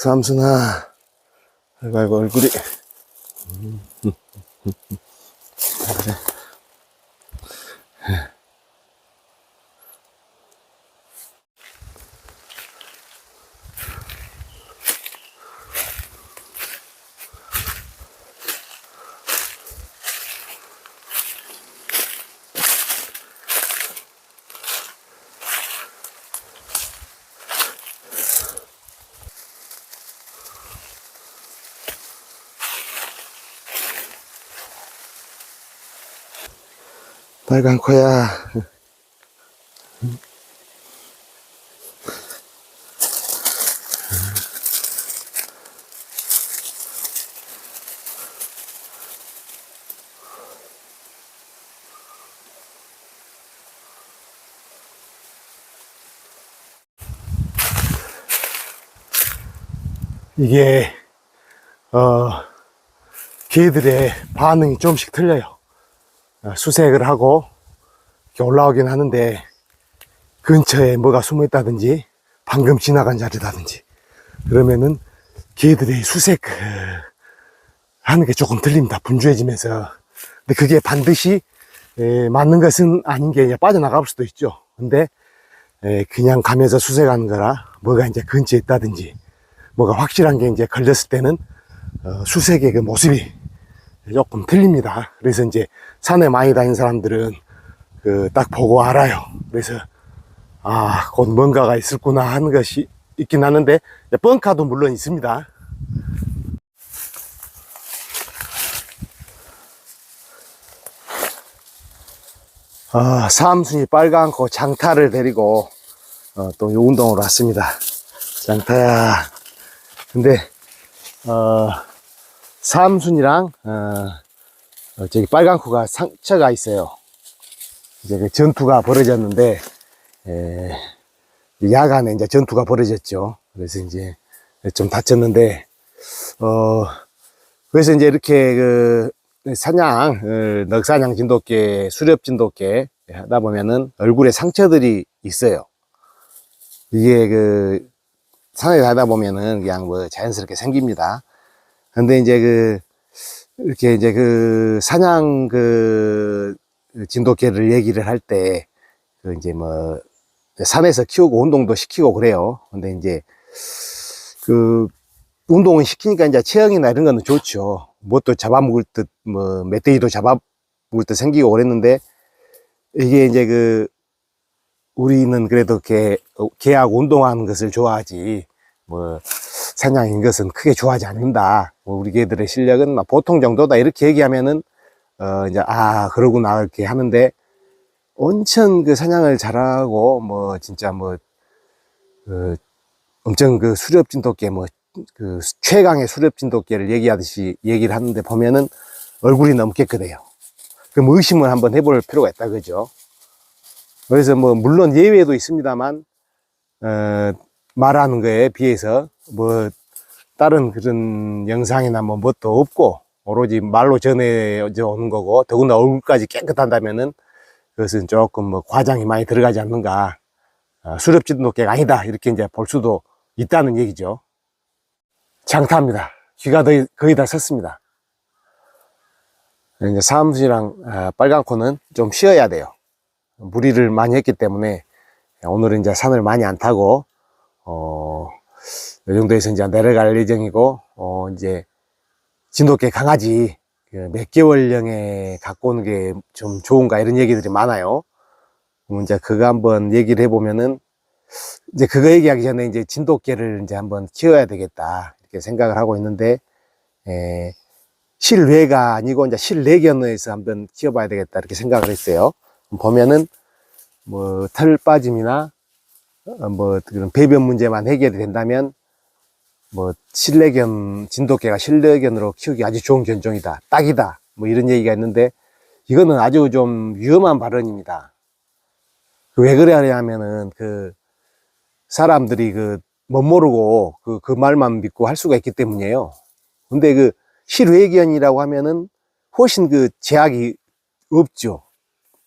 삼순아, 아이고, 얼굴이. 그래. 빨간 코야. 이게 개들의 반응이 좀씩 틀려요. 수색을 하고 이렇게 올라오긴 하는데 근처에 뭐가 숨어 있다든지 방금 지나간 자리라든지 그러면은 개들의 수색 하는 게 조금 틀립니다. 분주해지면서. 근데 그게 반드시 맞는 것은 아닌 게 이제 빠져나갈 수도 있죠. 근데 그냥 가면서 수색하는 거라 뭐가 이제 근처에 있다든지 뭐가 확실한 게 이제 걸렸을 때는 수색의 그 모습이 조금 틀립니다. 그래서 이제 산에 많이 다니는 사람들은 딱 보고 알아요. 그래서 곧 뭔가가 있을구나 하는 것이 있긴 하는데 뻥카도 물론 있습니다. 사암순이 빨간코 장타를 데리고 또 이 운동으로 왔습니다. 장타야. 근데 사암순이랑 저기 빨간코가 상처가 있어요. 이제 그 전투가 벌어졌는데 야간에 이제 전투가 벌어졌죠. 그래서 이제 좀 다쳤는데 그래서 이제 이렇게 그 사냥 넉사냥 진돗개 수렵 진돗개 하다 보면은 얼굴에 상처들이 있어요. 이게 그 산에 가다 보면은 그냥 뭐 자연스럽게 생깁니다. 근데 이제 이렇게 이제 사냥 진돗개를 얘기를 할 때 이제 뭐 산에서 키우고 운동도 시키고 그래요. 근데 이제 운동을 시키니까 이제 체형이나 이런 거는 좋죠. 뭣도 잡아먹을 듯, 뭐, 멧돼지도 잡아먹을 듯 생기고 그랬는데, 이게 이제 우리는 그래도 개하고 운동하는 것을 좋아하지, 뭐, 사냥인 것은 크게 좋아하지 않는다. 뭐 우리 개들의 실력은 막 보통 정도다. 이렇게 얘기하면은, 이제, 그러구나. 이렇게 하는데, 온천 사냥을 잘하고, 뭐, 진짜 뭐, 엄청 수렵 진돗개, 뭐, 최강의 수렵 진돗개를 얘기하듯이 얘기를 하는데 보면은 얼굴이 너무 깨끗해요. 그럼 의심을 한번 해볼 필요가 있다, 그죠? 그래서 뭐, 물론 예외도 있습니다만, 말하는 거에 비해서 뭐, 다른 그런 영상이나 뭐, 뭣도 없고, 오로지 말로 전해져 오는 거고, 더군다나 얼굴까지 깨끗한다면은 그것은 조금 뭐, 과장이 많이 들어가지 않는가. 수렵 진돗개가 아니다. 이렇게 이제 볼 수도 있다는 얘기죠. 장타입니다. 귀가 거의 다 섰습니다. 이제 사암순이랑 빨간코는 좀 쉬어야 돼요. 무리를 많이 했기 때문에 오늘은 이제 산을 많이 안 타고 이 정도에서 이제 내려갈 예정이고 이제 진돗개 강아지 몇 개월령에 갖고 오는 게 좀 좋은가 이런 얘기들이 많아요. 이제 그거 한번 얘기를 해보면은 이제 그거 얘기하기 전에 이제 진돗개를 이제 한번 키워야 되겠다 이렇게 생각을 하고 있는데 실외가 아니고 이제 실내견에서 한번 키워봐야 되겠다 이렇게 생각을 했어요. 보면은 뭐 털 빠짐이나 뭐 그런 배변 문제만 해결이 된다면 뭐 실내견 진돗개가 실내견으로 키우기 아주 좋은 견종이다, 딱이다 뭐 이런 얘기가 있는데 이거는 아주 좀 위험한 발언입니다. 왜 그래 하냐면은 사람들이 못 모르고 그 말만 믿고 할 수가 있기 때문이에요. 근데 실외견이라고 하면은 훨씬 제약이 없죠.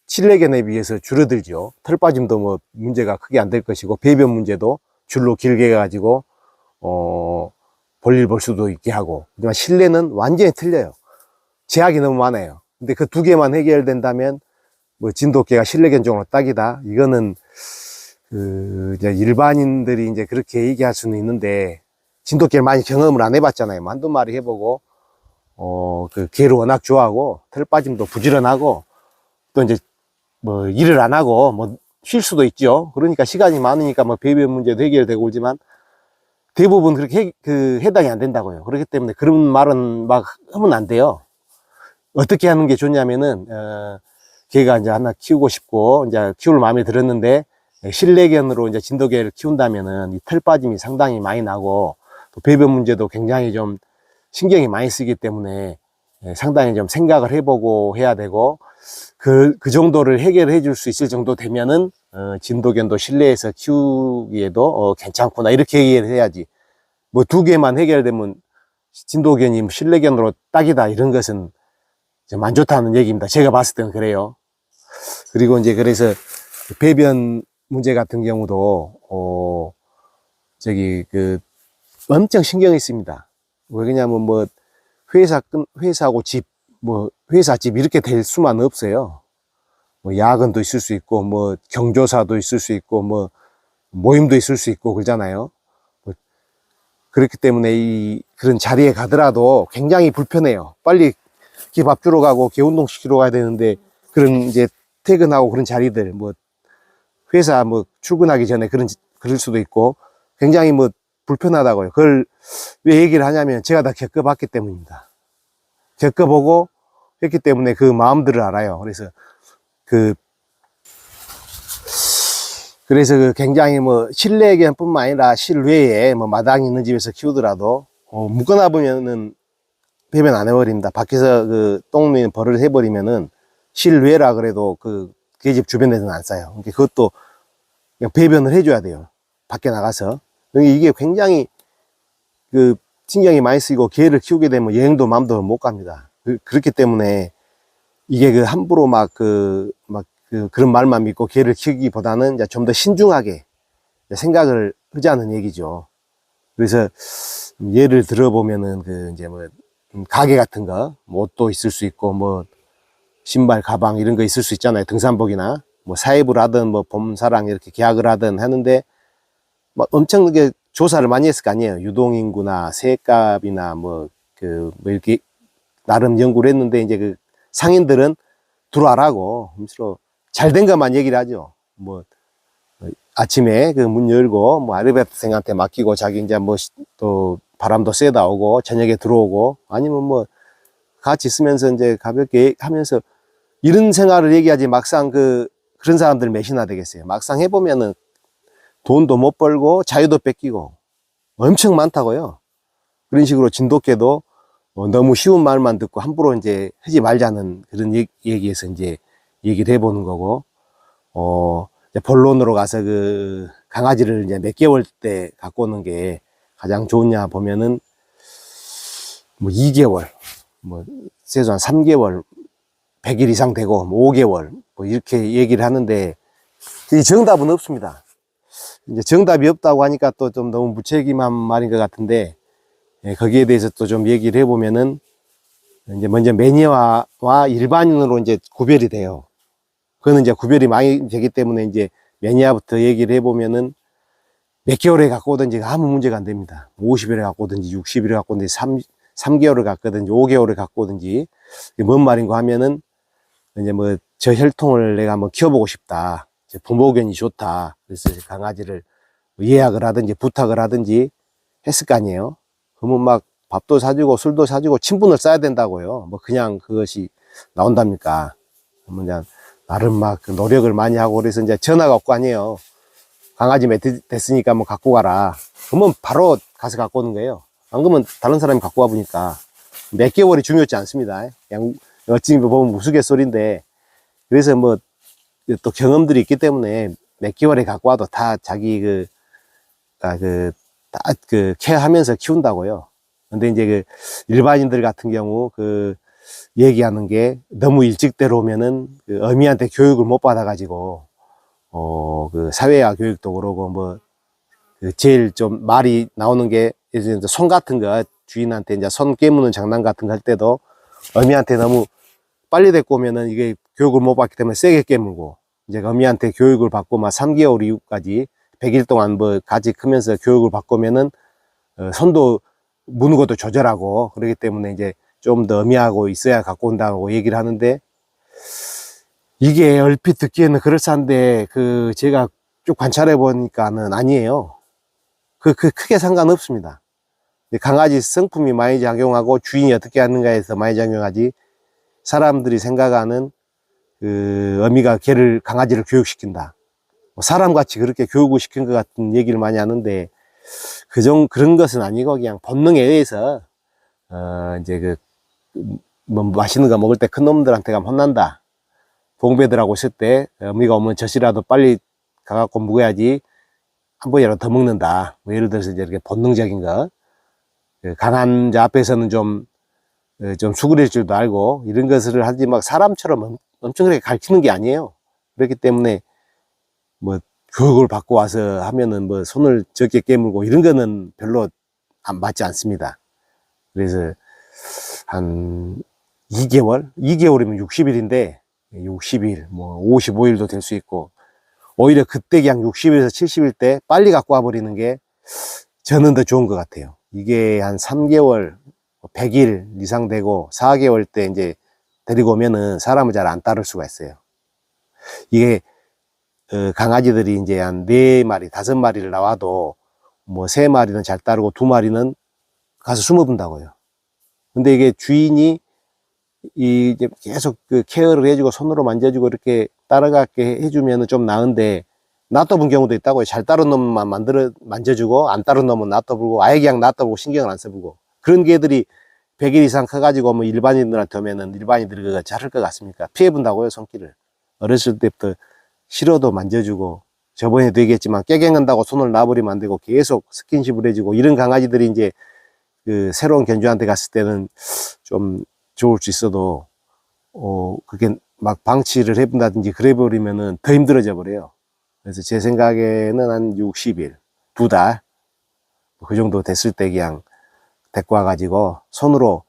실내견에 비해서 줄어들죠. 털 빠짐도 뭐 문제가 크게 안 될 것이고 배변 문제도 줄로 길게 가지고 볼일 볼 수도 있게 하고. 하지만 실내는 완전히 틀려요. 제약이 너무 많아요. 근데 그 두 개만 해결된다면 뭐 진돗개가 실내 견종으로 딱이다. 이거는 이제 일반인들이 이제 그렇게 얘기할 수는 있는데, 진돗개를 많이 경험을 안 해봤잖아요. 뭐 한두 마리 해보고, 그 개를 워낙 좋아하고, 털 빠짐도 부지런하고, 또 이제 뭐 일을 안 하고 뭐 쉴 수도 있죠. 그러니까 시간이 많으니까 뭐 배변 문제도 해결되고 그러지만 대부분 그렇게 해당이 안 된다고요. 그렇기 때문에 그런 말은 막 하면 안 돼요. 어떻게 하는 게 좋냐면은, 걔가 이제 하나 키우고 싶고, 이제 키울 마음에 들었는데, 실내견으로 이제 진돗개를 키운다면은 이 털 빠짐이 상당히 많이 나고, 또 배변 문제도 굉장히 좀 신경이 많이 쓰기 때문에 상당히 좀 생각을 해보고 해야 되고, 그 정도를 해결해 줄 수 있을 정도 되면은, 진돗견도 실내에서 키우기에도 괜찮구나. 이렇게 얘기를 해야지. 뭐 두 개만 해결되면 진돗견이 실내견으로 딱이다. 이런 것은 좀 안 좋다는 얘기입니다. 제가 봤을 때는 그래요. 그리고 이제 그래서 배변 문제 같은 경우도, 엄청 신경이 씁니다. 왜 그러냐면 뭐 회사하고 집, 뭐 회사 집 이렇게 될 수만 없어요. 뭐 야근도 있을 수 있고, 뭐 경조사도 있을 수 있고, 뭐 모임도 있을 수 있고 그러잖아요. 뭐 그렇기 때문에 그런 자리에 가더라도 굉장히 불편해요. 빨리 개 밥 주러 가고 개 운동시키러 가야 되는데, 그런 이제 퇴근하고 그런 자리들, 뭐 회사 뭐 출근하기 전에 그럴 수도 있고 굉장히 뭐 불편하다고요. 그걸 왜 얘기를 하냐면 제가 다 겪어봤기 때문입니다. 겪어보고 했기 때문에 그 마음들을 알아요. 그래서 굉장히 뭐 실내견뿐만 아니라 실외에 뭐 마당이 있는 집에서 키우더라도 묵거나 보면은 배변 안 해버립니다. 밖에서 똥 버릇 해버리면은 실외라 그래도 그 집 주변에서는 안 싸요. 그러니까 그것도 그냥 배변을 해줘야 돼요. 밖에 나가서. 이게 굉장히 신경이 많이 쓰이고, 개를 키우게 되면 여행도 마음대로 못 갑니다. 그렇기 때문에 이게 함부로 그런 말만 믿고 개를 키우기보다는 이제 좀 더 신중하게 생각을 하자는 얘기죠. 그래서 예를 들어보면은 이제 뭐 가게 같은 거, 뭐 옷도 있을 수 있고, 뭐 신발, 가방 이런 거 있을 수 있잖아요. 등산복이나 뭐 사입을 하든 뭐 봄사랑 이렇게 계약을 하든 하는데 막 엄청나게 조사를 많이 했을 거 아니에요. 유동인구나 세값이나 뭐 이렇게 나름 연구를 했는데, 이제 상인들은 들어와라고 무슨 잘 된 것만 얘기를 하죠. 뭐 아침에 문 열고 뭐 아르바이트생한테 맡기고 자기 이제 뭐 또 바람도 쐬다 오고 저녁에 들어오고, 아니면 뭐 같이 있으면서 이제 가볍게 하면서 이런 생활을 얘기하지, 막상 그런 사람들 몇이나 되겠어요. 막상 해보면은 돈도 못 벌고 자유도 뺏기고 엄청 많다고요. 그런 식으로 진돗개도 너무 쉬운 말만 듣고 함부로 이제 하지 말자는 그런 얘기에서 이제 얘기를 해보는 거고, 이제 본론으로 가서 강아지를 이제 몇 개월 때 갖고 오는 게 가장 좋으냐 보면은 뭐 2개월, 뭐 최소한 3개월, 100일 이상 되고 뭐 5개월 뭐 이렇게 얘기를 하는데, 이 정답은 없습니다. 이제 정답이 없다고 하니까 또 좀 너무 무책임한 말인 것 같은데, 거기에 대해서 또 좀 얘기를 해보면은, 이제 먼저 매니아와 일반인으로 이제 구별이 돼요. 그거는 이제 구별이 많이 되기 때문에 이제 매니아부터 얘기를 해보면은 몇 개월에 갖고 오든지 아무 문제가 안 됩니다. 50일에 갖고 오든지 60일에 갖고 오든지 3개월을 갖고 오든지 5개월을 갖고 오든지. 뭔 말인가 하면은, 이제 뭐 저 혈통을 내가 한번 키워보고 싶다. 부모견이 좋다. 그래서 강아지를 예약을 하든지 부탁을 하든지 했을 거 아니에요. 그러면 막 밥도 사주고 술도 사주고 친분을 쌓아야 된다고요. 뭐 그냥 그것이 나온답니까? 그러면 나름 막 노력을 많이 하고, 그래서 이제 전화가 올 거 아니에요. 강아지 몇 대 됐으니까 뭐 갖고 가라. 그러면 바로 가서 갖고 오는 거예요. 안 그러면 다른 사람이 갖고 와 보니까 몇 개월이 중요하지 않습니다. 그냥 어찌 보면 우스갯소리인데, 그래서 뭐 또 경험들이 있기 때문에 몇 개월에 갖고 와도 다 자기 케어하면서 키운다고요. 근데 이제 일반인들 같은 경우 얘기하는 게 너무 일찍 들어오면은 어미한테 교육을 못 받아가지고 사회화 교육도 그러고, 뭐 제일 좀 말이 나오는 게 이제 손 같은 거, 주인한테 이제 손 깨무는 장난 같은 거 할 때도 어미한테 너무 빨리 데리고 오면은 이게 교육을 못 받기 때문에 세게 깨물고, 이제 어미한테 교육을 받고 막 3개월 이후까지 100일 동안 뭐 가지 크면서 교육을 받고면은 손도 무는 것도 조절하고, 그렇기 때문에 이제 좀 더 어미하고 있어야 갖고 온다고 얘기를 하는데, 이게 얼핏 듣기에는 그럴싸한데 제가 쭉 관찰해 보니까는 아니에요. 크게 상관없습니다. 강아지 성품이 많이 작용하고 주인이 어떻게 하는가에서 많이 작용하지, 사람들이 생각하는 어미가 강아지를 교육시킨다, 사람같이 그렇게 교육을 시킨 것 같은 얘기를 많이 하는데, 그런 것은 아니고 그냥 본능에 의해서 이제 뭐 맛있는 거 먹을 때 큰 놈들한테가 혼난다, 봉배들하고 있을 때 어미가 오면 젖이라도 빨리 가갖고 먹어야지 한 번이라도 더 먹는다, 뭐 예를 들어서 이제 이렇게 본능적인 거, 강한 자 앞에서는 좀 수그릴 줄도 알고 이런 것을 하지, 막 사람처럼 엄청 그렇게 가르치는 게 아니에요. 그렇기 때문에 뭐 교육을 받고 와서 하면은 뭐 손을 적게 깨물고 이런 거는 별로 안 맞지 않습니다. 그래서 한 2개월이면 60일인데 60일, 뭐 55일도 될 수 있고, 오히려 그때 그냥 60일에서 70일 때 빨리 갖고 와버리는 게 저는 더 좋은 것 같아요. 이게 한 3개월, 100일 이상 되고 4개월 때 이제 데리고 오면은 사람을 잘 안 따를 수가 있어요. 이게 강아지들이 이제 한 4마리, 5마리를 나와도 뭐 3마리는 잘 따르고 2마리는 가서 숨어본다고요. 근데 이게 주인이 이제 계속 케어를 해주고 손으로 만져주고 이렇게 따라가게 해주면은 좀 나은데, 놔둬본 경우도 있다고요. 잘 따른 놈만 만져주고 안 따른 놈은 놔둬보고, 아예 그냥 놔둬보고 신경을 안 써보고, 그런 개들이 100일 이상 커가지고 뭐 일반인들한테 오면은 일반인들이 그거 잘할 것 같습니까? 피해본다고요, 손길을. 어렸을 때부터 싫어도 만져주고, 저번에도 얘기했지만 깨갱한다고 손을 놔버리면 안 되고 계속 스킨십을 해주고, 이런 강아지들이 이제 새로운 견주한테 갔을 때는 좀 좋을 수 있어도 그게 막 방치를 해본다든지 그래 버리면은 더 힘들어져 버려요. 그래서 제 생각에는 한 60일, 2달 그 정도 됐을 때 그냥 데리고 와가지고 손으로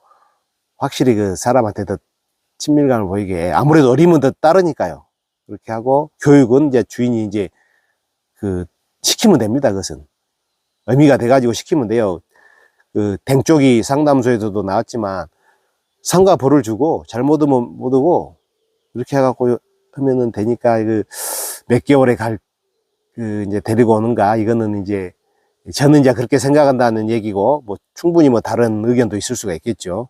확실히 사람한테 더 친밀감을 보이게, 아무래도 어리면 더 따르니까요. 그렇게 하고, 교육은 이제 주인이 이제 시키면 됩니다. 그것은 의미가 돼가지고 시키면 돼요. 댕쪽이 상담소에서도 나왔지만, 상과 벌을 주고 잘못하면 못 오고 이렇게 해갖고 하면은 되니까, 몇 개월에 이제 데리고 오는가, 이거는 이제 저는 이제 그렇게 생각한다는 얘기고, 뭐 충분히 뭐 다른 의견도 있을 수가 있겠죠.